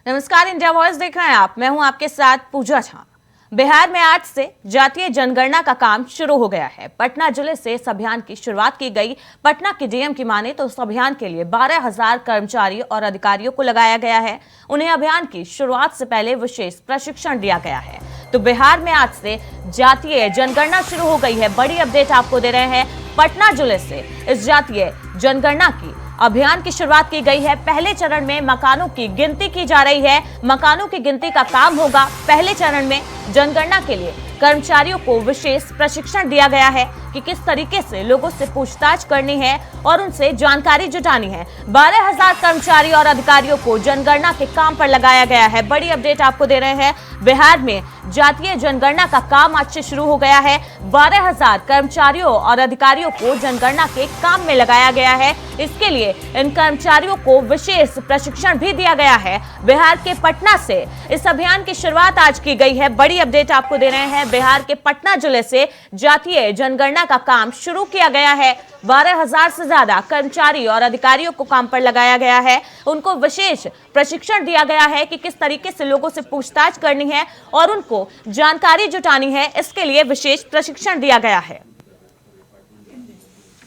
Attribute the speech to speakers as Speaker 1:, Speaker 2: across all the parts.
Speaker 1: नमस्कार, India voice देख रहे हैं आप। मैं हूं आपके साथ पूजा झा। बिहार में आज से जातीय जनगणना का काम शुरू हो गया है। पटना जिले से इस अभियान की शुरुआत की गई। पटना के डीएम की माने तो इस अभियान के लिए 12,000 कर्मचारी और अधिकारियों को लगाया गया है। उन्हें अभियान की शुरुआत से पहले विशेष प्रशिक्षण दिया गया है। तो बिहार में आज से जातीय जनगणना शुरू हो गई है। बड़ी अपडेट आपको दे रहे हैं। पटना जिले से इस जातीय जनगणना की अभियान की शुरुआत की गई है। पहले चरण में मकानों की गिनती की जा रही है। मकानों की गिनती का काम होगा। पहले चरण में जनगणना के लिए कर्मचारियों को विशेष प्रशिक्षण दिया गया है कि किस तरीके से लोगों से पूछताछ करनी है और उनसे जानकारी जुटानी है। 12,000 कर्मचारी और अधिकारियों को जनगणना के काम पर लगाया गया है। बड़ी अपडेट आपको दे रहे हैं। बिहार में जातीय जनगणना का काम आज से शुरू हो गया है। 12,000 कर्मचारियों और अधिकारियों को जनगणना के काम में लगाया गया है। इसके लिए इन कर्मचारियों को विशेष प्रशिक्षण भी दिया गया है। बिहार के पटना से इस अभियान की शुरुआत आज की गई है। बड़ी अपडेट आपको दे रहे हैं। बिहार के पटना जिले से जातीय जनगणना का काम शुरू किया गया है। 12,000 से ज्यादा कर्मचारी और अधिकारियों को काम पर लगाया गया है। उनको विशेष प्रशिक्षण दिया गया है कि किस तरीके से लोगों से पूछताछ करनी है और उनको जानकारी जुटानी है। इसके लिए विशेष प्रशिक्षण दिया गया है।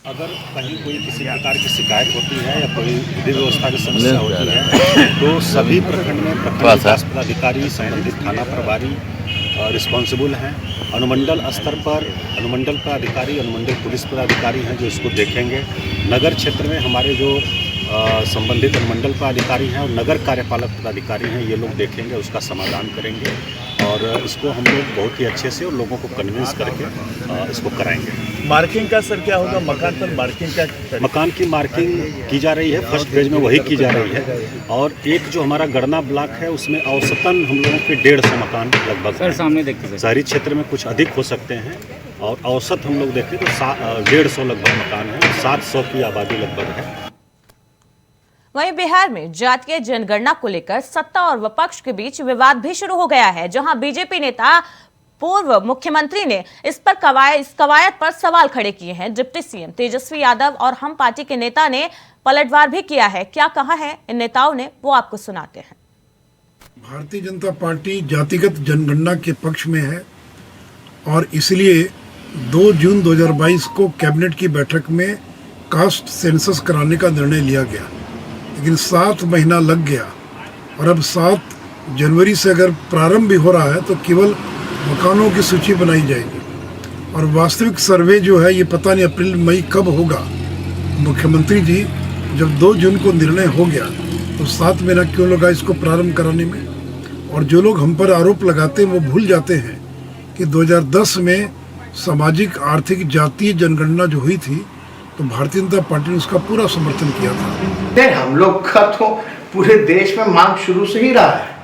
Speaker 2: अगर कहीं कोई किसी प्रकार की शिकायत होती है या कोई विधि व्यवस्था की समस्या होती है तो सभी प्रखंड में प्रखंड विकास पदाधिकारी, संबंधित थाना प्रभारी रिस्पॉन्सिबल हैं। अनुमंडल स्तर पर अनुमंडल का अधिकारी, अनुमंडल पुलिस पदाधिकारी हैं जो इसको देखेंगे। नगर क्षेत्र में हमारे जो संबंधित अनुमंडल पदाधिकारी हैं और नगर कार्यपालक पदाधिकारी हैं, ये लोग देखेंगे, उसका समाधान करेंगे और इसको हम लोग बहुत ही अच्छे से और लोगों को कन्विंस करके इसको कराएंगे।
Speaker 3: मार्किंग का सर क्या होगा? मकान पर मार्किंग का?
Speaker 2: मकान की मार्किंग की जा रही है। फर्स्ट फेज में वही की जा रही है और एक जो हमारा गणना ब्लॉक है उसमें औसतन हम लोगों के 150 मकान लगभग
Speaker 4: सर सामने देखते हैं।
Speaker 2: शहरी क्षेत्र में कुछ अधिक हो सकते हैं और औसत हम लोग देखें तो 150 लगभग मकान है। 700 की आबादी लगभग है।
Speaker 1: वहीं बिहार में जातीय जनगणना को लेकर सत्ता और विपक्ष के बीच विवाद भी शुरू हो गया है, जहां बीजेपी नेता पूर्व मुख्यमंत्री ने इस कवायद पर सवाल खड़े किए हैं। डिप्टी सीएम तेजस्वी यादव और हम पार्टी के नेता ने पलटवार भी किया है। क्या कहा है इन नेताओं ने, वो आपको सुनाते हैं।
Speaker 5: भारतीय जनता पार्टी जातिगत जनगणना के पक्ष में है और इसलिए 2 जून 2022 को कैबिनेट की बैठक में कास्ट सेंसस कराने का निर्णय लिया गया, लेकिन 7 महीना लग गया और अब 7 जनवरी से अगर प्रारंभ भी हो रहा है तो केवल मकानों की सूची बनाई जाएगी और वास्तविक सर्वे जो है ये पता नहीं अप्रैल मई कब होगा। मुख्यमंत्री जी जब 2 जून को निर्णय हो गया तो 7 महीना क्यों लगा इसको प्रारंभ कराने में? और जो लोग हम पर आरोप लगाते हैं वो भूल जाते हैं कि 2010 में सामाजिक आर्थिक जातीय जनगणना जो हुई थी तो भारतीय जनता पार्टी ने उसका पूरा समर्थन किया था।
Speaker 6: हम लोग का तो पूरे देश में मांग शुरू से ही रहा है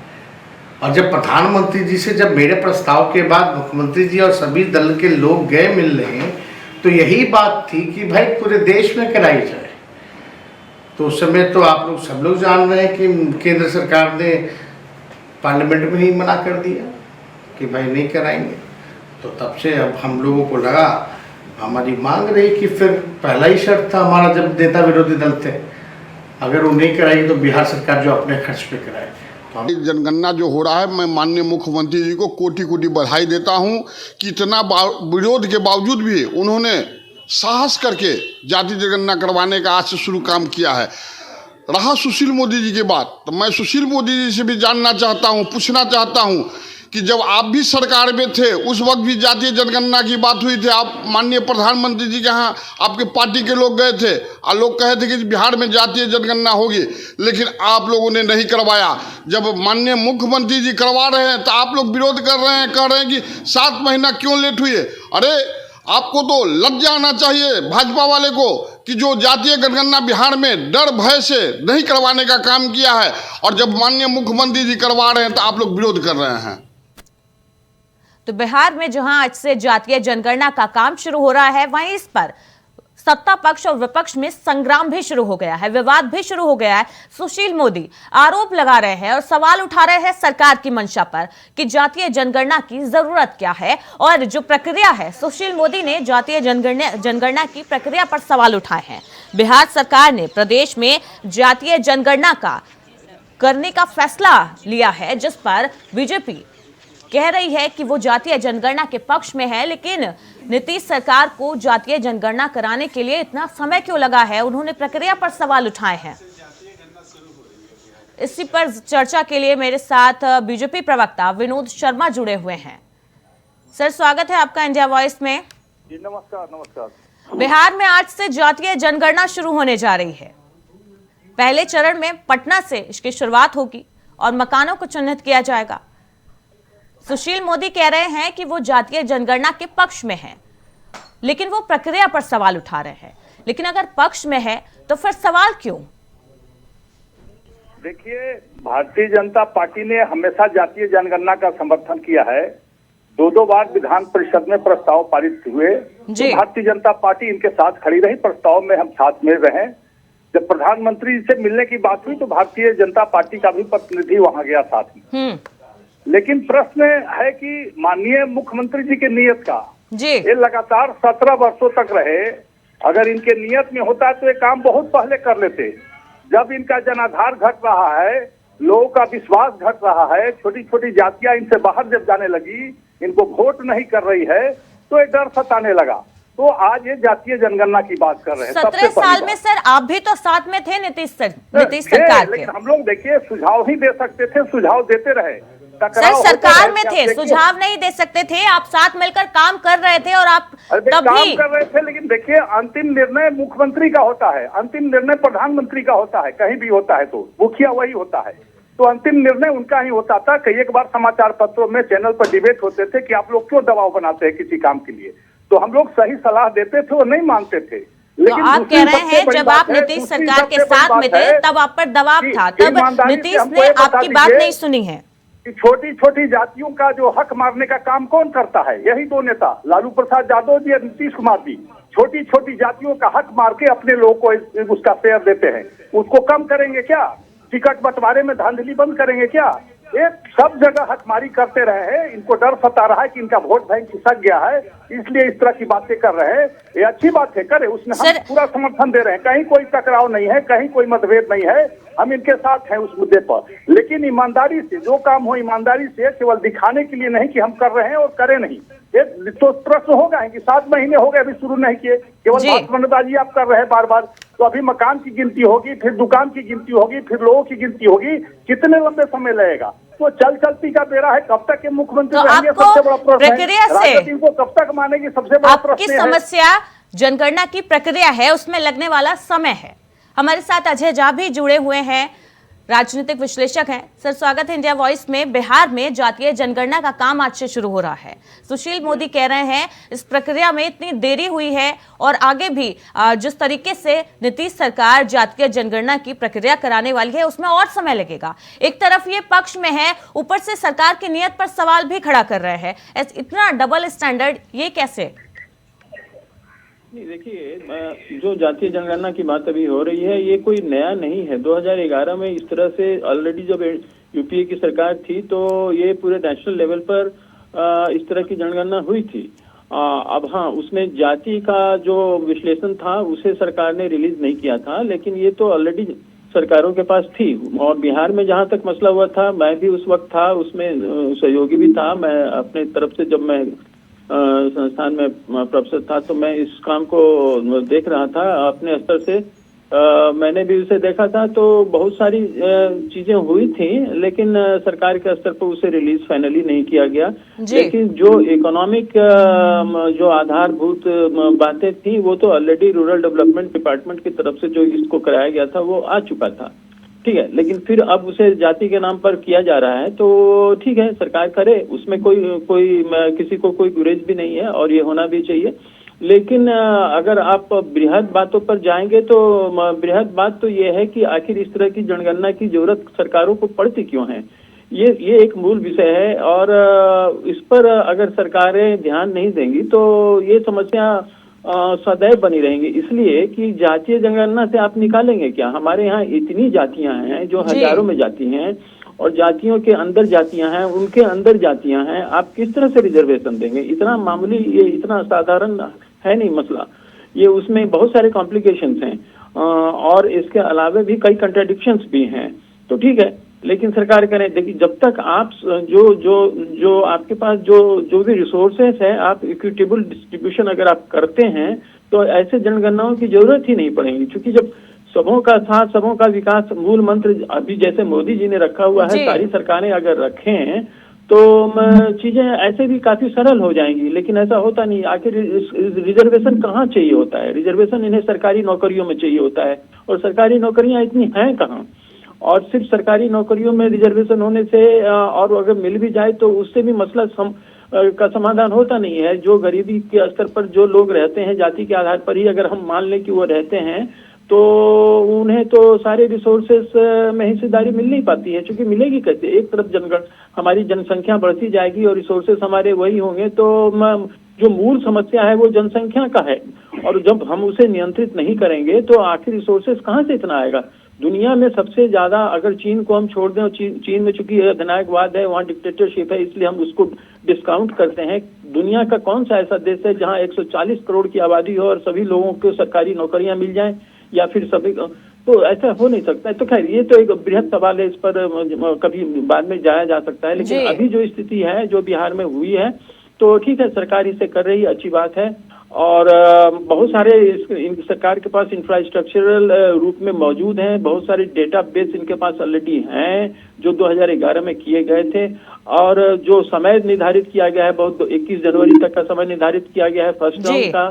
Speaker 6: और जब प्रधानमंत्री जी से जब मेरे प्रस्ताव के बाद मुख्यमंत्री जी और सभी दल के लोग गए मिलने तो यही बात थी कि भाई पूरे देश में कराई जाए। तो उस समय तो आप लोग सब लोग जान रहे हैं कि केंद्र सरकार ने पार्लियामेंट में ही मना कर दिया कि भाई नहीं कराएंगे। तो तब से अब हम लोगों को लगा, हमारी मांग रही कि फिर पहला ही शर्त था हमारा जब नेता विरोधी दल थे, अगर वो नहीं कराएगी तो बिहार सरकार जो अपने खर्च पे कराए।
Speaker 7: जनगणना जो हो रहा है, मैं माननीय मुख्यमंत्री जी को कोटि कोटि बधाई देता हूं कि इतना विरोध के बावजूद भी उन्होंने साहस करके जाति जनगणना करवाने का आज से शुरू काम किया है। रहा सुशील मोदी जी की बात, तो मैं सुशील मोदी जी से भी जानना चाहता हूं, पूछना चाहता हूं कि जब आप भी सरकार में थे उस वक्त भी जातीय जनगणना की बात हुई थी। आप माननीय प्रधानमंत्री जी के यहाँ आपके पार्टी के लोग गए थे और लोग कहे थे कि बिहार में जातीय जनगणना होगी, लेकिन आप लोगों ने नहीं करवाया। जब माननीय मुख्यमंत्री जी करवा रहे हैं तो आप लोग विरोध कर रहे हैं, कह रहे हैं कि 7 महीना क्यों लेट हुई है। अरे आपको तो लज्जा आना चाहिए भाजपा वाले को कि जो जातीय जनगणना बिहार में डर भय से नहीं करवाने का काम किया है और जब माननीय मुख्यमंत्री जी करवा रहे हैं तो आप लोग विरोध कर रहे हैं।
Speaker 1: तो बिहार में जहां आज से जातीय जनगणना का काम शुरू हो रहा है, वहीं इस पर सत्ता पक्ष और विपक्ष में संग्राम भी शुरू हो गया है, विवाद भी शुरू हो गया है। सुशील मोदी आरोप लगा रहे हैं और सवाल उठा रहे हैं सरकार की मंशा पर कि जातीय जनगणना की जरूरत क्या है और जो प्रक्रिया है। सुशील मोदी ने जातीय जनगणना की प्रक्रिया पर सवाल उठाए हैं। बिहार सरकार ने प्रदेश में जातीय जनगणना का करने का फैसला लिया है, जिस पर बीजेपी कह रही है कि वो जातीय जनगणना के पक्ष में है। लेकिन नीतीश सरकार को जातीय जनगणना कराने के लिए इतना समय क्यों लगा है, उन्होंने प्रक्रिया पर सवाल उठाए हैं। इसी पर चर्चा के लिए मेरे साथ बीजेपी प्रवक्ता विनोद शर्मा जुड़े हुए हैं। सर, स्वागत है आपका इंडिया वॉइस में।
Speaker 3: जी नमस्कार। नमस्कार।
Speaker 1: बिहार में आज से जातीय जनगणना शुरू होने जा रही है। पहले चरण में पटना से इसकी शुरुआत होगी और मकानों को चिन्हित किया जाएगा। सुशील मोदी कह रहे हैं कि वो जातीय जनगणना के पक्ष में हैं, लेकिन वो प्रक्रिया पर सवाल उठा रहे हैं। लेकिन अगर पक्ष में है तो फिर सवाल क्यों?
Speaker 3: देखिए, भारतीय जनता पार्टी ने हमेशा जातीय जनगणना का समर्थन किया है। दो बार विधान परिषद में प्रस्ताव पारित हुए तो भारतीय जनता पार्टी इनके साथ खड़ी रही, प्रस्ताव में हम साथ में रहे। जब प्रधानमंत्री से मिलने की बात हुई तो भारतीय जनता पार्टी का भी प्रतिनिधि वहां गया साथ में। लेकिन प्रश्न है कि माननीय मुख्यमंत्री जी के नियत का ये लगातार 17 वर्षों तक रहे। अगर इनके नियत में होता तो ये काम बहुत पहले कर लेते। जब इनका जनाधार घट रहा है, लोगों का विश्वास घट रहा है, छोटी छोटी जातियां इनसे बाहर जब जाने लगी, इनको वोट नहीं कर रही है, तो ये डर सताने लगा। तो आज ये जातीय जनगणना की बात कर रहे हैं।
Speaker 1: 17 साल में सर आप भी तो साथ में थे नीतीश सरकार के।
Speaker 3: लेकिन हम लोग देखिए सुझाव ही दे सकते थे, सुझाव देते रहे।
Speaker 1: सर सरकार में थे, सुझाव नहीं दे सकते थे। आप साथ मिलकर काम कर रहे थे और आप तभी
Speaker 3: काम कर रहे थे। लेकिन देखिए, अंतिम निर्णय मुख्यमंत्री का होता है, अंतिम निर्णय प्रधानमंत्री का होता है। कहीं भी होता है तो मुखिया वही होता है, तो अंतिम निर्णय उनका ही होता था। कई एक बार समाचार पत्रों में, चैनल पर डिबेट होते थे कि आप लोग क्यों दबाव बनाते हैं किसी काम के लिए। तो हम लोग सही सलाह देते थे और नहीं मानते थे।
Speaker 1: लेकिन तो आप कह रहे हैं जब आप नीतीश सरकार के साथ में थे तब आप पर दबाव था, तब नीतीश ने आपकी बात नहीं सुनी है।
Speaker 3: छोटी छोटी जातियों का जो हक मारने का काम कौन करता है? यही दो नेता, लालू प्रसाद यादव जी और नीतीश कुमार जी। छोटी छोटी जातियों का हक मार के अपने लोगों को उसका शेयर देते हैं। उसको कम करेंगे क्या? टिकट बंटवारे में धांधली बंद करेंगे क्या? ये सब जगह हकमारी करते रहे हैं। इनको डर सता रहा है कि इनका वोट बैंक खिसक गया है, इसलिए इस तरह की बातें कर रहे हैं। ये अच्छी बात है, करे, उसमें हम पूरा समर्थन दे रहे हैं। कहीं कोई टकराव नहीं है, कहीं कोई मतभेद नहीं है, हम इनके साथ हैं उस मुद्दे पर। लेकिन ईमानदारी से जो काम हो, ईमानदारी से, केवल दिखाने के लिए नहीं कि हम कर रहे हैं और करें नहीं। ये तो प्रश्न होगा कि 7 महीने हो गए अभी शुरू नहीं किए, केवल भाषणबाजी आप कर रहे हैं बार बार। तो अभी मकान की गिनती होगी, फिर दुकान की गिनती होगी, फिर लोगों की गिनती होगी, कितने लंबे समय लगेगा? तो चलती का बेरा है। कब तक के मुख्यमंत्री रहेंगे, सबसे बड़ा प्रश्न है। राजनीति इनको कब तक मानेगी, सबसे बड़ा प्रश्न है।
Speaker 1: समस्या जनगणना की प्रक्रिया है, उसमें लगने वाला समय है। हमारे साथ अजय झा भी जुड़े हुए हैं, राजनीतिक विश्लेषक हैं। सर, स्वागत है इंडिया वॉइस में। बिहार में जातीय जनगणना का काम आज से शुरू हो रहा है। सुशील मोदी कह रहे हैं इस प्रक्रिया में इतनी देरी हुई है और आगे भी जिस तरीके से नीतीश सरकार जातीय जनगणना की प्रक्रिया कराने वाली है उसमें और समय लगेगा। एक तरफ ये पक्ष में है, ऊपर से सरकार की नीयत पर सवाल भी खड़ा कर रहे हैं। इतना डबल स्टैंडर्ड, ये कैसे?
Speaker 4: देखिए, जो जातीय जनगणना की बात अभी हो रही है ये कोई नया नहीं है। 2011 में इस तरह से ऑलरेडी जब यूपीए की सरकार थी तो ये पूरे नेशनल लेवल पर इस तरह की जनगणना हुई थी। अब हाँ, उसमें जाति का जो विश्लेषण था उसे सरकार ने रिलीज नहीं किया था, लेकिन ये तो ऑलरेडी सरकारों के पास थी। और बिहार में जहाँ तक मसला हुआ था, मैं भी उस वक्त था, उसमें सहयोगी भी था। मैं अपने तरफ से, जब मैं संस्थान में प्रोफेसर था, तो मैं इस काम को देख रहा था अपने स्तर से। मैंने भी उसे देखा था, तो बहुत सारी चीजें हुई थी, लेकिन सरकार के स्तर पर उसे रिलीज फाइनली नहीं किया गया। लेकिन जो इकोनॉमिक जो आधारभूत बातें थी वो तो ऑलरेडी रूरल डेवलपमेंट डिपार्टमेंट की तरफ से जो इसको कराया गया था वो आ चुका था, ठीक है। लेकिन फिर अब उसे जाति के नाम पर किया जा रहा है, तो ठीक है, सरकार करे, उसमें कोई किसी को कोई गुरेज भी नहीं है और ये होना भी चाहिए। लेकिन अगर आप बृहद बातों पर जाएंगे तो बृहद बात तो ये है कि आखिर इस तरह की जनगणना की जरूरत सरकारों को पड़ती क्यों है, ये एक मूल विषय है। और इस पर अगर सरकारें ध्यान नहीं देंगी तो ये समस्या सदैव बनी रहेंगी। इसलिए कि जातीय जनगणना से आप निकालेंगे क्या? हमारे यहाँ इतनी जातियां हैं जो हजारों में जाती हैं, और जातियों के अंदर जातियां हैं, उनके अंदर जातियां हैं। आप किस तरह से रिजर्वेशन देंगे? इतना मामूली, ये इतना साधारण है नहीं मसला, ये उसमें बहुत सारे कॉम्प्लिकेशंस हैं और इसके अलावा भी कई कंट्राडिक्शंस भी हैं। तो ठीक है, लेकिन सरकार करें। देखिए, जब तक आप जो आपके पास जो भी रिसोर्सेस है, आप इक्विटेबल डिस्ट्रीब्यूशन अगर आप करते हैं तो ऐसे जनगणनाओं की जरूरत ही नहीं पड़ेगी, क्योंकि जब सबों का साथ सबों का विकास मूल मंत्र अभी जैसे मोदी जी ने रखा हुआ है,
Speaker 1: जी।
Speaker 4: सारी सरकारें अगर रखें तो चीजें ऐसे भी काफी सरल हो जाएंगी। लेकिन ऐसा होता नहीं। आखिर रिजर्वेशन कहाँ चाहिए होता है? रिजर्वेशन इन्हें सरकारी नौकरियों में चाहिए होता है, और सरकारी नौकरियां इतनी हैं कहाँ। और सिर्फ सरकारी नौकरियों में रिजर्वेशन होने से और अगर मिल भी जाए तो उससे भी मसला का समाधान होता नहीं है। जो गरीबी के स्तर पर जो लोग रहते हैं, जाति के आधार पर ही अगर हम मान लें कि वो रहते हैं, तो उन्हें तो सारे रिसोर्सेस में हिस्सेदारी मिल नहीं पाती है। क्योंकि मिलेगी कैसे? एक तरफ हमारी जनसंख्या बढ़ती जाएगी और रिसोर्सेस हमारे वही होंगे, तो जो मूल समस्या है वो जनसंख्या का है, और जब हम उसे नियंत्रित नहीं करेंगे तो आखिर रिसोर्सेस कहाँ से इतना आएगा? दुनिया में सबसे ज्यादा अगर चीन को हम छोड़ दें, और चीन में चूंकि अधिनायकवाद है, वहाँ डिक्टेटरशिप है, इसलिए हम उसको डिस्काउंट करते हैं। दुनिया का कौन सा ऐसा देश है जहाँ 140 करोड़ की आबादी हो और सभी लोगों को सरकारी नौकरियां मिल जाएं, या फिर सभी? तो ऐसा हो नहीं सकता है। तो खैर, ये तो एक बृहद सवाल है, इस पर कभी बाद में जाया जा सकता है। लेकिन अभी जो स्थिति है, जो बिहार में हुई है, तो ठीक है, सरकार इसे कर रही है, अच्छी बात है। और बहुत सारे सरकार के पास इंफ्रास्ट्रक्चरल रूप में मौजूद हैं, बहुत सारे डेटाबेस इनके पास ऑलरेडी हैं जो 2011 में किए गए थे, और जो समय निर्धारित किया गया है, बहुत 21 जनवरी तक का समय निर्धारित किया गया है फर्स्ट टर्म का,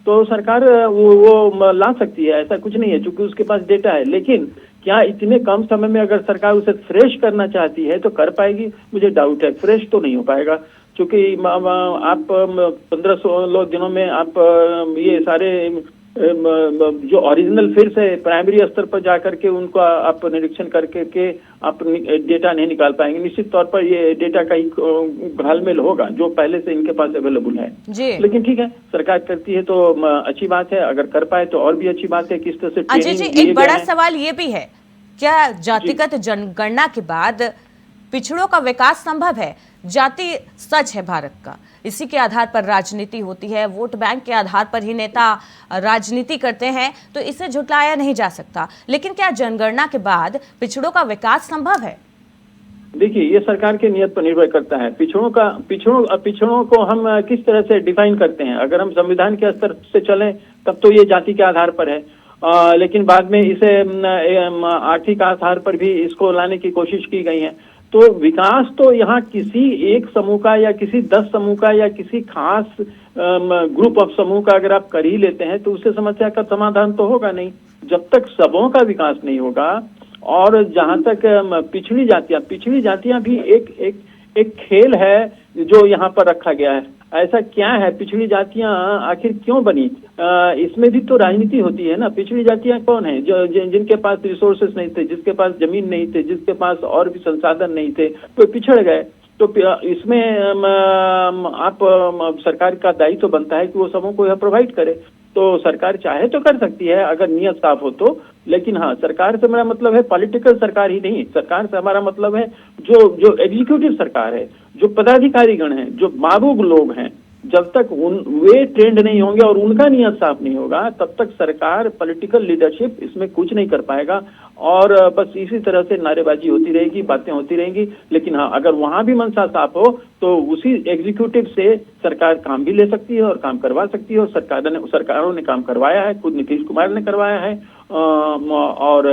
Speaker 4: तो सरकार वो ला सकती है, ऐसा कुछ नहीं है, क्योंकि उसके पास डेटा है। लेकिन क्या इतने कम समय में अगर सरकार उसे फ्रेश करना चाहती है तो कर पाएगी? मुझे डाउट है। फ्रेश तो नहीं हो पाएगा, क्योंकि आप 15-16 दिनों में आप ये सारे जो ओरिजिनल फिर से प्राइमरी स्तर पर जाकर के उनको आप निरीक्षण करके आप डेटा नहीं निकाल पाएंगे। निश्चित तौर पर ये डेटा का ही घालमेल होगा जो पहले से इनके पास अवेलेबल है जी। लेकिन ठीक है, सरकार करती है तो अच्छी बात है, अगर कर पाए तो और भी अच्छी बात है। किस तरह से
Speaker 1: अजय जी, एक बड़ा सवाल ये भी है, क्या जातिगत जनगणना के बाद पिछड़ों का विकास संभव है? जाति सच है भारत का, इसी के आधार पर राजनीति होती है, वोट बैंक के आधार पर ही नेता राजनीति करते हैं, तो इसे झुटलाया नहीं जा सकता। लेकिन क्या जनगणना के बाद पिछड़ों का विकास संभव है?
Speaker 4: देखिए, ये सरकार के नियत पर निर्भर करता है। पिछड़ों को हम किस तरह से डिफाइन करते हैं? अगर हम संविधान के स्तर से चलें तब तो ये जाति के आधार पर है, लेकिन बाद में इसे आर्थिक आधार पर भी इसको लाने की कोशिश की गई है। तो विकास तो यहाँ किसी एक समूह का या किसी 10 समूह का या किसी खास ग्रुप ऑफ समूह का अगर आप कर ही लेते हैं तो उससे समस्या का समाधान तो होगा नहीं, जब तक सबों का विकास नहीं होगा। और जहाँ तक पिछड़ी जातियां भी एक खेल है जो यहाँ पर रखा गया है। ऐसा क्या है, पिछड़ी जातियां आखिर क्यों बनी? इसमें भी तो राजनीति होती है ना। पिछड़ी जातियां कौन है? जो जिनके पास रिसोर्सेस नहीं थे, जिसके पास जमीन नहीं थे, जिसके पास और भी संसाधन नहीं थे, तो पिछड़ गए। तो इसमें आप सरकार का दायित्व तो बनता है कि वो सबों को यह प्रोवाइड करे। तो सरकार चाहे तो कर सकती है अगर नियत साफ हो तो। लेकिन हाँ, सरकार से मेरा मतलब है पॉलिटिकल सरकार ही नहीं, सरकार से हमारा मतलब है जो एग्जीक्यूटिव सरकार है, जो पदाधिकारीगण हैं, जो माबूब लोग हैं। जब तक वे ट्रेंड नहीं होंगे और उनका नियत साफ नहीं होगा, तब तक सरकार, पॉलिटिकल लीडरशिप इसमें कुछ नहीं कर पाएगा। और बस इसी तरह से नारेबाजी होती रहेगी, बातें होती रहेंगी। लेकिन हाँ, अगर वहां भी मनसा साफ हो तो उसी एग्जीक्यूटिव से सरकार काम भी ले सकती है और काम करवा सकती है। और सरकारों ने काम करवाया है, खुद नीतीश कुमार ने करवाया है, और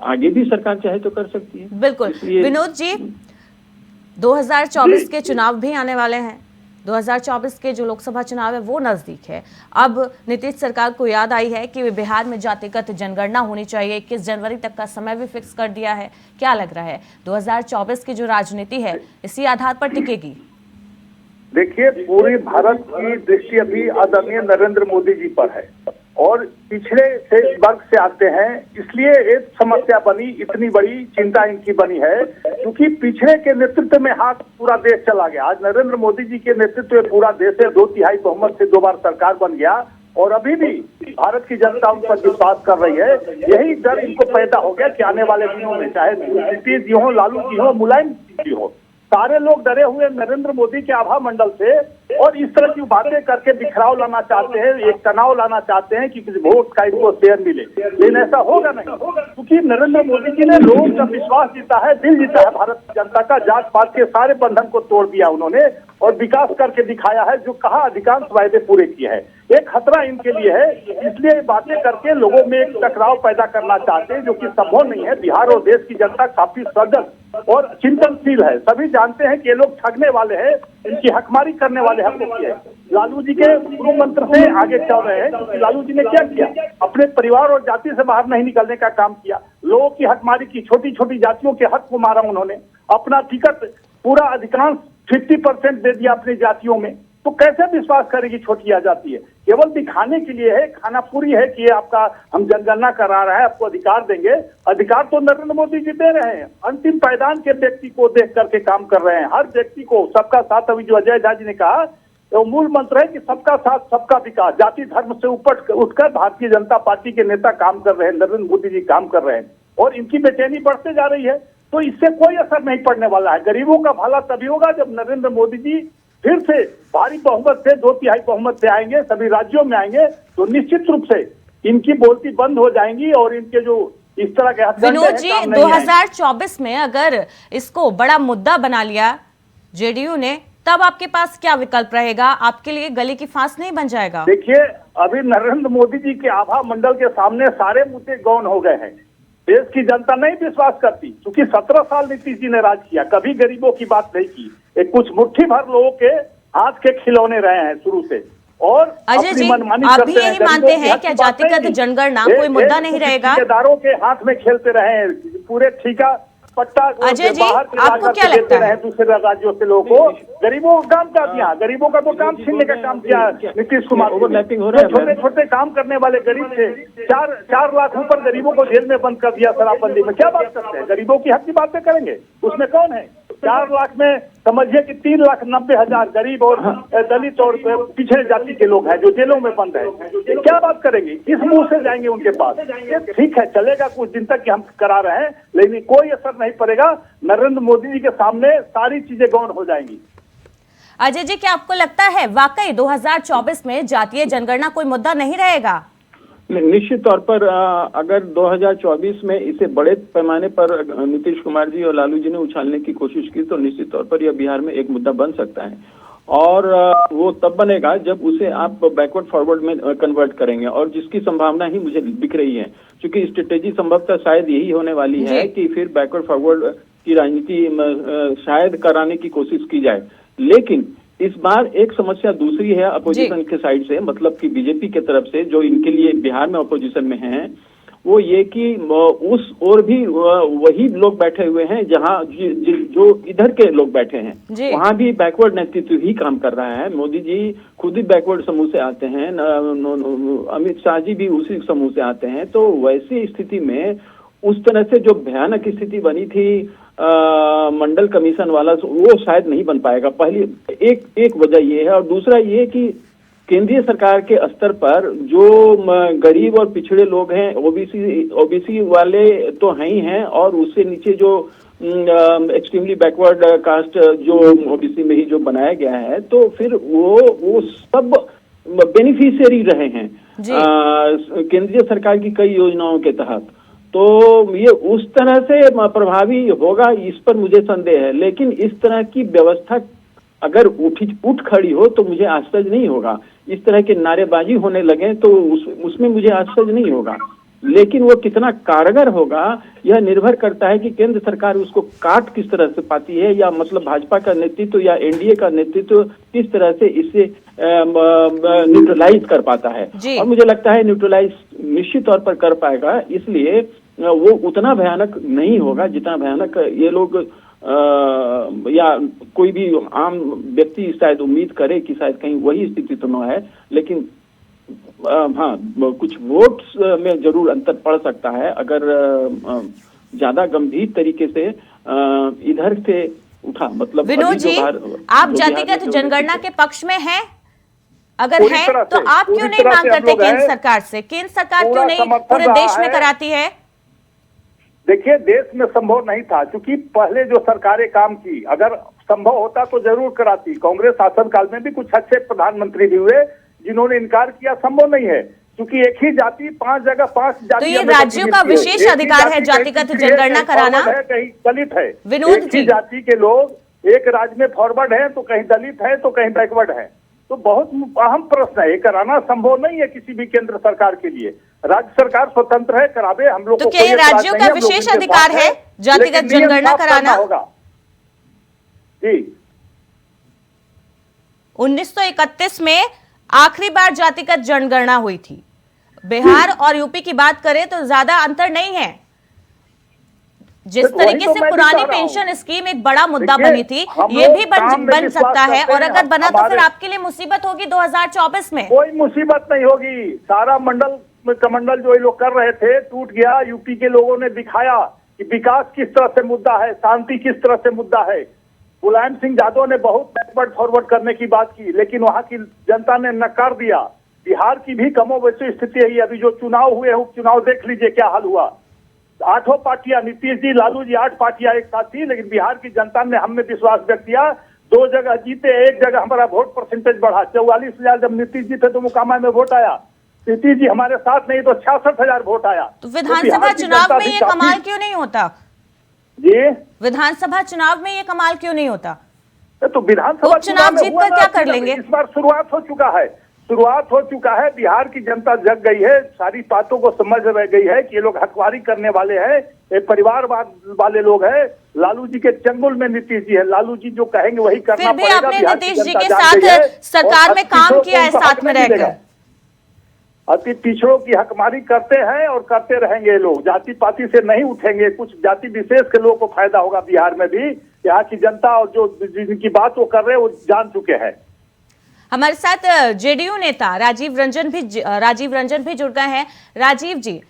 Speaker 4: आगे भी सरकार चाहे तो कर सकती है।
Speaker 1: बिल्कुल। विनोद जी, 2024 के चुनाव भी आने वाले हैं। 2024 के जो लोकसभा चुनाव है वो नजदीक है। अब नीतीश सरकार को याद आई है कि बिहार में जातिगत जनगणना होनी चाहिए। 21 जनवरी तक का समय भी फिक्स कर दिया है। क्या लग रहा है, 2024 की जो राजनीति है इसी आधार पर टिकेगी?
Speaker 3: देखिए, पूरे भारत की दृष्टि अभी आदरणीय नरेंद्र मोदी जी पर है और पिछड़े से वर्ग से आते हैं, इसलिए एक समस्या बनी, इतनी बड़ी चिंता इनकी बनी है क्योंकि पिछड़े के नेतृत्व में हाथ पूरा देश चला गया। आज नरेंद्र मोदी जी के नेतृत्व में पूरा देश है, 2/3 बहुमत से 2 बार सरकार बन गया और अभी भी भारत की जनता उन पर विश्वास कर रही है। यही डर इनको पैदा हो गया कि आने वाले दिनों में चाहे नीतीश जी हो, लालू जी हो, मुलायम जी हो, सारे लोग डरे हुए नरेंद्र मोदी के आभा मंडल से और इस तरह की बातें करके बिखराव लाना चाहते हैं, एक तनाव लाना चाहते हैं कि किसी वोट का इनको शेयर मिले, लेकिन ऐसा होगा नहीं, क्योंकि नरेंद्र मोदी जी ने लोगों का विश्वास जीता है, दिल जीता है भारत की जनता का। जात पात के सारे बंधन को तोड़ दिया उन्होंने और विकास करके दिखाया है, जो कहा अधिकांश वायदे पूरे किए हैं। एक खतरा इनके लिए है, इसलिए बातें करके लोगों में एक टकराव पैदा करना चाहते हैं, जो कि संभव नहीं है। बिहार और देश की जनता काफी सजग और चिंतनशील है, सभी जानते हैं कि ये लोग ठगने वाले हैं, इनकी हकमारी करने वाले हकों की है। लालू जी के पूर्व मंत्र से आगे चल रहे हैं, क्योंकि लालू जी ने क्या किया, अपने परिवार और जाति से बाहर नहीं निकलने का काम किया, लोगों की हकमारी की, छोटी छोटी जातियों के हक को मारा उन्होंने, अपना टिकट पूरा अधिकांश 50% दे दिया अपनी जातियों में। तो कैसे विश्वास करेगी छोटी जाती है, केवल दिखाने के लिए है, खाना पूरी है कि आपका हम जनगणना करा रहे हैं, आपको अधिकार देंगे। अधिकार तो नरेंद्र मोदी जी दे रहे हैं, अंतिम पायदान के व्यक्ति को देख करके काम कर रहे हैं, हर व्यक्ति को सबका साथ। अभी जो अजय झा जी ने कहा तो मूल मंत्र है कि सबका साथ सबका विकास, जाति धर्म से ऊपर उठकर भारतीय जनता पार्टी के नेता काम कर रहे हैं, नरेंद्र मोदी जी काम कर रहे हैं और इनकी बेचैनी बढ़ते जा रही है। तो इससे कोई असर नहीं पड़ने वाला है। गरीबों का भला तभी होगा जब नरेंद्र मोदी जी फिर से भारी बहुमत से, 2/3 बहुमत से आएंगे, सभी राज्यों में आएंगे, तो निश्चित रूप से इनकी बोलती बंद हो जाएंगी और इनके जो इस तरह के हथकंडे
Speaker 1: विनोद जी, 2024 में अगर इसको बड़ा मुद्दा बना लिया जेडीयू ने, तब आपके पास क्या विकल्प रहेगा? आपके लिए गले की फांस नहीं बन जाएगा?
Speaker 3: देखिए, अभी नरेंद्र मोदी जी के आभा मंडल के सामने सारे मुद्दे गौण हो गए हैं। देश की जनता नहीं विश्वास करती, क्योंकि 17 साल नीतीश जी ने राज किया, कभी गरीबों की बात नहीं की। एक कुछ मुट्ठी भर लोगों के हाथ के खिलौने रहे हैं शुरू से, और
Speaker 1: अजय जी, आप भी यही मानते हैं क्या जातिगत जनगणना कोई मुद्दा नहीं रहेगा?
Speaker 3: ठेकेदारों के हाथ में खेलते रहे हैं, पूरे ठेका पट्टा
Speaker 1: अजय जी,
Speaker 3: बाहर के
Speaker 1: आपको क्या लगता है?
Speaker 3: दूसरे राज्यों से लोगों को, गरीबों का काम क्या दिया? गरीबों का तो काम छीनने का काम किया नीतीश कुमार। छोटे छोटे काम करने वाले गरीब थे, 4 लाख ऊपर गरीबों को जेल में बंद कर दिया शराबबंदी में। क्या बात करते हैं? गरीबों की हक की बातें करेंगे, उसमें कौन है? 4 लाख में समझिए कि 3,90,000 गरीब और दलित और पिछड़े जाति के लोग हैं जो जेलों में बंद है। क्या बात करेंगे? किस मुंह से जाएंगे उनके पास? ठीक है, चलेगा कुछ दिन तक कि हम करा रहे हैं, लेकिन कोई असर नहीं पड़ेगा। नरेंद्र मोदी जी के सामने सारी चीजें गौण हो जाएंगी।
Speaker 1: अजय जी, क्या आपको लगता है वाकई 2024 में जातीय जनगणना कोई मुद्दा नहीं रहेगा?
Speaker 4: निश्चित तौर पर अगर 2024 में इसे बड़े पैमाने पर नीतीश कुमार जी और लालू जी ने उछालने की कोशिश की, तो निश्चित तौर पर यह बिहार में एक मुद्दा बन सकता है। और वो तब बनेगा जब उसे आप बैकवर्ड फॉरवर्ड में कन्वर्ट करेंगे, और जिसकी संभावना ही मुझे दिख रही है, क्योंकि स्ट्रेटेजी संभवतः शायद यही होने वाली है कि फिर बैकवर्ड फॉरवर्ड की राजनीति शायद कराने की कोशिश की जाए। लेकिन इस बार एक समस्या दूसरी है अपोजिशन के साइड से, मतलब कि बीजेपी के तरफ से, जो इनके लिए बिहार में अपोजिशन में हैं, वो ये कि उस और भी वही लोग बैठे हुए हैं जहां जो इधर के लोग बैठे हैं, वहां भी बैकवर्ड नेतृत्व ही काम कर रहा है। मोदी जी खुद ही बैकवर्ड समूह से आते हैं, अमित शाह जी भी उसी समूह से आते हैं। तो वैसी स्थिति में उस तरह से जो भयानक स्थिति बनी थी मंडल कमीशन वाला, वो शायद नहीं बन पाएगा। पहली एक वजह ये है, और दूसरा ये कि केंद्रीय सरकार के स्तर पर जो गरीब और पिछड़े लोग हैं, ओबीसी वाले तो हैं ही हैं, और उससे नीचे जो एक्सट्रीमली बैकवर्ड कास्ट जो ओबीसी में ही जो बनाया गया है, तो फिर वो सब बेनिफिशियरी रहे हैं केंद्रीय सरकार की कई योजनाओं के तहत। तो ये उस तरह से प्रभावी होगा, इस पर मुझे संदेह है। लेकिन इस तरह की व्यवस्था अगर उठ खड़ी हो तो मुझे आश्चर्य नहीं होगा। इस तरह के नारेबाजी होने लगे तो उसमें मुझे आश्चर्य नहीं होगा। लेकिन वो कितना कारगर होगा यह निर्भर करता है कि केंद्र सरकार उसको काट किस तरह से पाती है, या मतलब भाजपा का नेतृत्व या एनडीए का नेतृत्व किस तरह से इसे न्यूट्रलाइज कर पाता है। और मुझे लगता है न्यूट्रलाइज निश्चित तौर पर कर पाएगा, इसलिए वो उतना भयानक नहीं होगा जितना भयानक ये लोग या कोई भी आम व्यक्ति शायद उम्मीद करे कि शायद कहीं वही स्थिति तो न है। लेकिन हाँ, कुछ वोट्स में जरूर अंतर पड़ सकता है अगर ज्यादा गंभीर तरीके से इधर से उठा। मतलब
Speaker 1: विनोद जी, आप जातिगत जनगणना के पक्ष में हैं? अगर है तो आप क्यों नहीं मांग करते केंद्र सरकार से? केंद्र सरकार क्यों नहीं पूरे देश में कराती है?
Speaker 3: देखिए, देश में संभव नहीं था, क्योंकि पहले जो सरकारें काम की, अगर संभव होता तो जरूर कराती। कांग्रेस शासनकाल में भी कुछ अच्छे प्रधानमंत्री भी हुए जिन्होंने इनकार किया, संभव नहीं है क्योंकि एक ही जाति 5 जगह 5 जाति।
Speaker 1: तो ये राज्यों का विशेष अधिकार है जातिगत जनगणना कराना।
Speaker 3: कहीं दलित है,
Speaker 1: विनोद
Speaker 3: एक ही जाति के लोग एक राज्य में फॉरवर्ड है तो कहीं दलित है तो कहीं बैकवर्ड है। तो बहुत अहम प्रश्न है, ये कराना संभव नहीं है किसी भी केंद्र सरकार के लिए। राज्य सरकार स्वतंत्र है, करावे, हम लोग
Speaker 1: तो क्या ये राज्यों का विशेष अधिकार है जातिगत जनगणना कराना?
Speaker 3: होगा जी।
Speaker 1: 1931 में आखिरी बार जातिगत जनगणना हुई थी। बिहार और यूपी की बात करें तो ज्यादा अंतर नहीं है। जिस तरीके से पुरानी पेंशन स्कीम एक बड़ा मुद्दा बनी थी, ये भी बन सकता है, और अगर बना तो फिर आपके लिए मुसीबत होगी 2024 में।
Speaker 3: कोई मुसीबत नहीं होगी। सारा कमंडल जो ये लोग कर रहे थे टूट गया। यूपी के लोगों ने दिखाया कि विकास किस तरह से मुद्दा है, शांति किस तरह से मुद्दा है। मुलायम सिंह यादव ने बहुत बैकवर्ड फॉरवर्ड करने की बात की, लेकिन वहां की जनता ने नकार दिया। बिहार की भी कमोबेशी स्थिति है। अभी जो चुनाव हुए, उपचुनाव देख लीजिए क्या हाल हुआ। 8 पार्टियां, नीतीश जी, लालू जी, 8 पार्टियां एक साथ थी, लेकिन बिहार की जनता ने हमें विश्वास व्यक्त किया। 2 जगह जीते, 1 जगह हमारा वोट परसेंटेज बढ़ा। 44,000 जब नीतीश जी थे तो मोकामा में वोट आया, नीतीश जी हमारे साथ नहीं तो 66,000 वोट आया।
Speaker 1: तो विधानसभा चुनाव में ये कमाल क्यों नहीं होता
Speaker 3: जी?
Speaker 1: विधानसभा चुनाव में ये कमाल क्यों नहीं होता?
Speaker 3: तो विधानसभा
Speaker 1: चुनाव जीतकर क्या कर लेंगे?
Speaker 3: इस बार शुरुआत हो चुका है। बिहार की जनता जग गई है, सारी बातों को समझ रह गई है कि ये लोग हकवारी करने वाले हैं, ये परिवारवाद वाले लोग हैं। लालू जी के चंगुल में नीतीश जी है, लालू जी जो कहेंगे वही करना पड़ेगा।
Speaker 1: फिर भी आपने नीतीश जी के साथ सरकार में काम किया है, साथ में रहकर।
Speaker 3: अति पिछड़ों की हकमारी करते हैं और करते रहेंगे लोग। जाति पाति से नहीं उठेंगे। कुछ जाति विशेष के लोगों को फायदा होगा बिहार में भी। यहाँ की जनता और जो जिनकी बात वो कर रहे हैं वो जान चुके हैं।
Speaker 1: हमारे साथ जेडीयू नेता राजीव रंजन भी जुड़ गए हैं। राजीव जी,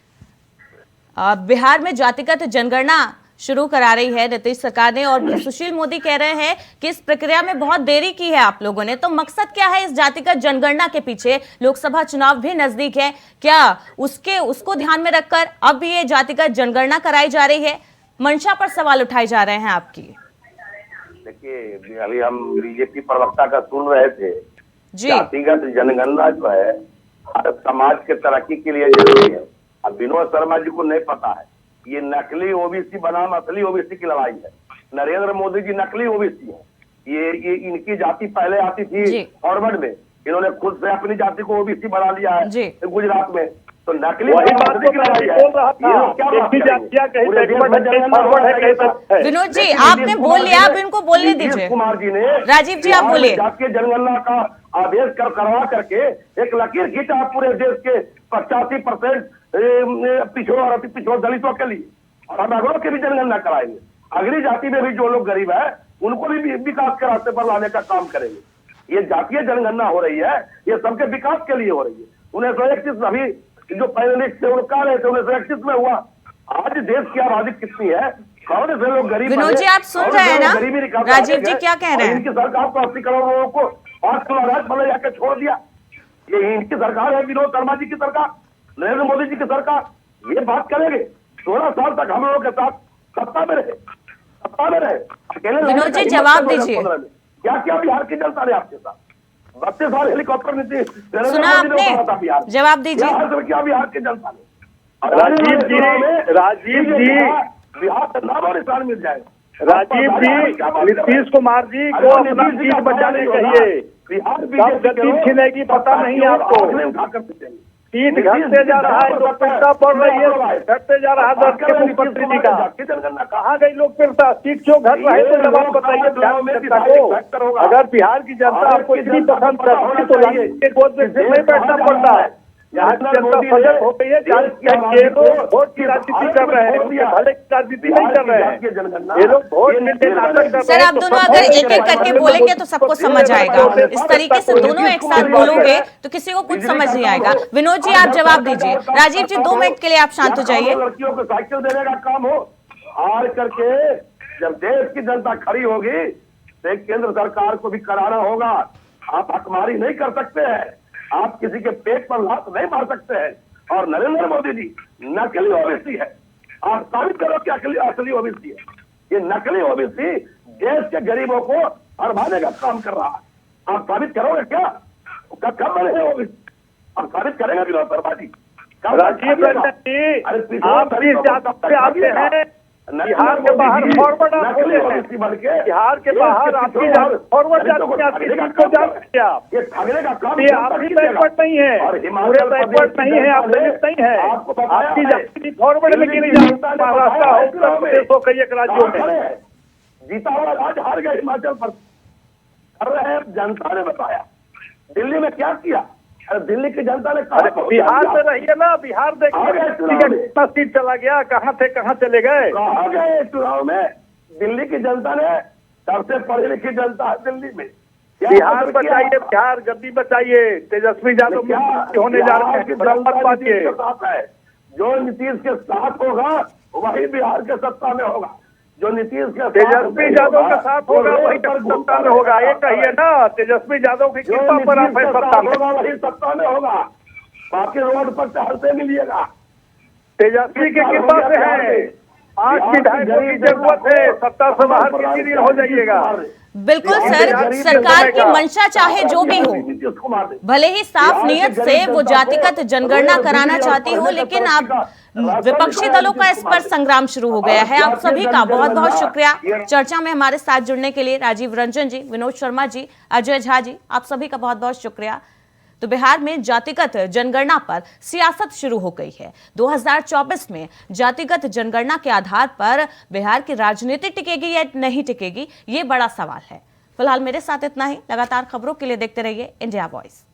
Speaker 1: बिहार में जातिगत जनगणना शुरू करा रही है नीतीश सरकार ने, और सुशील मोदी कह रहे हैं कि इस प्रक्रिया में बहुत देरी की है आप लोगों ने। तो मकसद क्या है इस जातिगत जनगणना के पीछे? लोकसभा चुनाव भी नजदीक है, क्या उसको ध्यान में रखकर अब ये जातिगत जनगणना कराई जा रही है? मंशा पर सवाल उठाए जा रहे हैं आपकी।
Speaker 8: देखिए, अभी हम बीजेपी प्रवक्ता का सुन रहे थे
Speaker 1: जी।
Speaker 8: जातिगत जनगणना जो है हर समाज के तरक्की के लिए जरूरी है। अब विनोद शर्मा जी को नहीं पता है, ये नकली ओबीसी बनाम असली ओबीसी की लड़ाई है। नरेंद्र मोदी जी नकली ओबीसी है। ये इनकी जाति पहले आती थी फॉरवर्ड में, इन्होंने खुद से अपनी जाति को ओबीसी बना लिया है गुजरात में। तो नकली
Speaker 3: वही बात तो मैं बोल रहा था।
Speaker 1: विनोद जी, आपने बोल लिया, अब इनको बोलने दीजिए।
Speaker 8: कुमार जी ने,
Speaker 1: राजीव जी आप बोलिए।
Speaker 8: जातीय जनगणना का आदेश करवा करके एक लकीर खींचा पूरे देश के 85% पिछड़ों और अति पिछड़ों दलितों के लिए, और हम अगड़ों की भी जनगणना कराएंगे। अगली जाति में भी जो लोग गरीब है उनको भी विकास के रास्ते पर लाने का काम करेंगे। ये जातीय जनगणना हो रही है, ये सबके विकास के लिए हो रही है। 1931 अभी जो पहले से उनका रहे थे 1931 में हुआ। आज देश की आबादी कितनी है, कौन से लोग गरीब?
Speaker 1: विनोद जी आप सुन रहे हैं ना, राजीव जी क्या कह रहे हैं?
Speaker 8: इनकी सरकार तो 80 करोड़ लोगों को 8 करोड़ अनाज पर जाकर छोड़ दिया। ये इनकी सरकार है, विनोद शर्मा जी की सरकार, नरेंद्र मोदी जी की सरकार। ये बात करेंगे 16 साल तक हम लोगों के साथ सत्ता में रहे अकेले।
Speaker 1: विनोद जी जवाब दीजिए,
Speaker 8: क्या क्या बिहार की जनता ने आपके साथ 32 साल हेलीकॉप्टर नीति
Speaker 1: सुना आपने? जवाब दीजिए।
Speaker 8: क्या बिहार की जनता ने?
Speaker 3: राजीव जी
Speaker 8: बिहार का नाम और निशान मिल जाएगा।
Speaker 3: राजीव जी, नीतीश कुमार जी को अपना सीट बचानी चाहिए। कब गति छिनेगी पता नहीं आपको। सीट घटते जा रहा है, लोकप्रियता बढ़ रही है, घटते जा रहा है दर्द के मुख्यमंत्री जी का। कहाँ गई लोकप्रियता? सीट क्यों घट रहा है तो जवाब बताइए जनता को। अगर बिहार की जनता आपको इतनी पसंद करती है तो लाइए गोद में नहीं बैठना पड़ता है। यहाँ की जनता सजग हो गई है, वोट की राजनीति कर रहे हैं, भले की राजनीति नहीं कर रहे हैं ये लोग। वोट
Speaker 1: सर आप दोनों अगर एक एक करके बोलेंगे तो सबको समझ आएगा। इस तरीके से दोनों एक साथ बोलोगे तो किसी को कुछ समझ नहीं आएगा। विनोद जी आप जवाब दीजिए। राजीव जी 2 मिनट के लिए आप शांत हो जाइए।
Speaker 8: लड़कियों को साइकिल देने का काम हो, हार करके जब देश की जनता खड़ी होगी तो केंद्र सरकार को भी कराना होगा। आप हकमारी नहीं कर सकते हैं, आप किसी के पेट पर लात नहीं मार सकते हैं। और नरेंद्र मोदी जी नकली ओबीसी है, आप साबित करो कि असली ओबीसी है। ये नकली ओबीसी देश के गरीबों को हरवाने का काम कर रहा है। आप साबित करोगे क्या? कब बने हो? आप साबित करेंगे विनोद शर्मा जी?
Speaker 3: राजीव रंजन जी, आप जिस जाति से आते हैं, बिहार के बाहर फॉरवर्ड आप होते हैं। बिहार के बाहर आपकी फॉरवर्ड जाति आती है, को जानते हैं आप।
Speaker 8: ये ठगने का काम
Speaker 3: ये आपकी बैकवर्ड नहीं है, पूरे बैकवर्ड नहीं है, आप दलित नहीं है। आपकी जाति फॉरवर्ड में गिनी जाती है। महाराष्ट्र हो, उत्तर प्रदेश हो, कई एक राज्यों में
Speaker 8: जीता हुआ राज हार गए हिमाचल पर कर रहे हैं। जनता ने बताया दिल्ली में क्या किया। दिल्ली की जनता ने कहा
Speaker 3: बिहार में रहिए ना, बिहार देखिए कितना सीट चला गया, कहाँ थे कहाँ चले गए।
Speaker 8: कहा गए चुनाव में? दिल्ली की जनता ने, सबसे पढ़ी लिखी जनता है दिल्ली में।
Speaker 3: बिहार बचाइए, बिहार गद्दी बचाइए, तेजस्वी यादव होने जा रहे हैं।
Speaker 8: जो नीतीश के साथ होगा वही बिहार के सत्ता में होगा। जो नीतीश के
Speaker 3: तेजस्वी यादव के साथ होगा वही सत्ता में होगा। ये कहिए ना, तेजस्वी यादव की कृपा पर आप सत्ता में,
Speaker 8: वही सत्ता में होगा। बाकी रोड पर टहलते मिलिएगा।
Speaker 3: तेजस्वी की कृपा से है। 5 विधायकों की जरूरत है, सत्ता से बाहर किसी दिन हो जाइएगा।
Speaker 1: बिल्कुल सर, सरकार की मंशा चाहे जो भी हो, भले ही साफ नियत से वो जातिगत जनगणना कराना चाहती हो, लेकिन आप विपक्षी दलों का इस पर संग्राम शुरू हो गया है। आप सभी का बहुत बहुत शुक्रिया चर्चा में हमारे साथ जुड़ने के लिए। राजीव रंजन जी, विनोद शर्मा जी, अजय झा जी, आप सभी का बहुत बहुत शुक्रिया। तो बिहार में जातिगत जनगणना पर सियासत शुरू हो गई है। 2024 में जातिगत जनगणना के आधार पर बिहार की राजनीति टिकेगी या नहीं टिकेगी, ये बड़ा सवाल है। फिलहाल मेरे साथ इतना ही। लगातार खबरों के लिए देखते रहिए इंडिया वॉइस।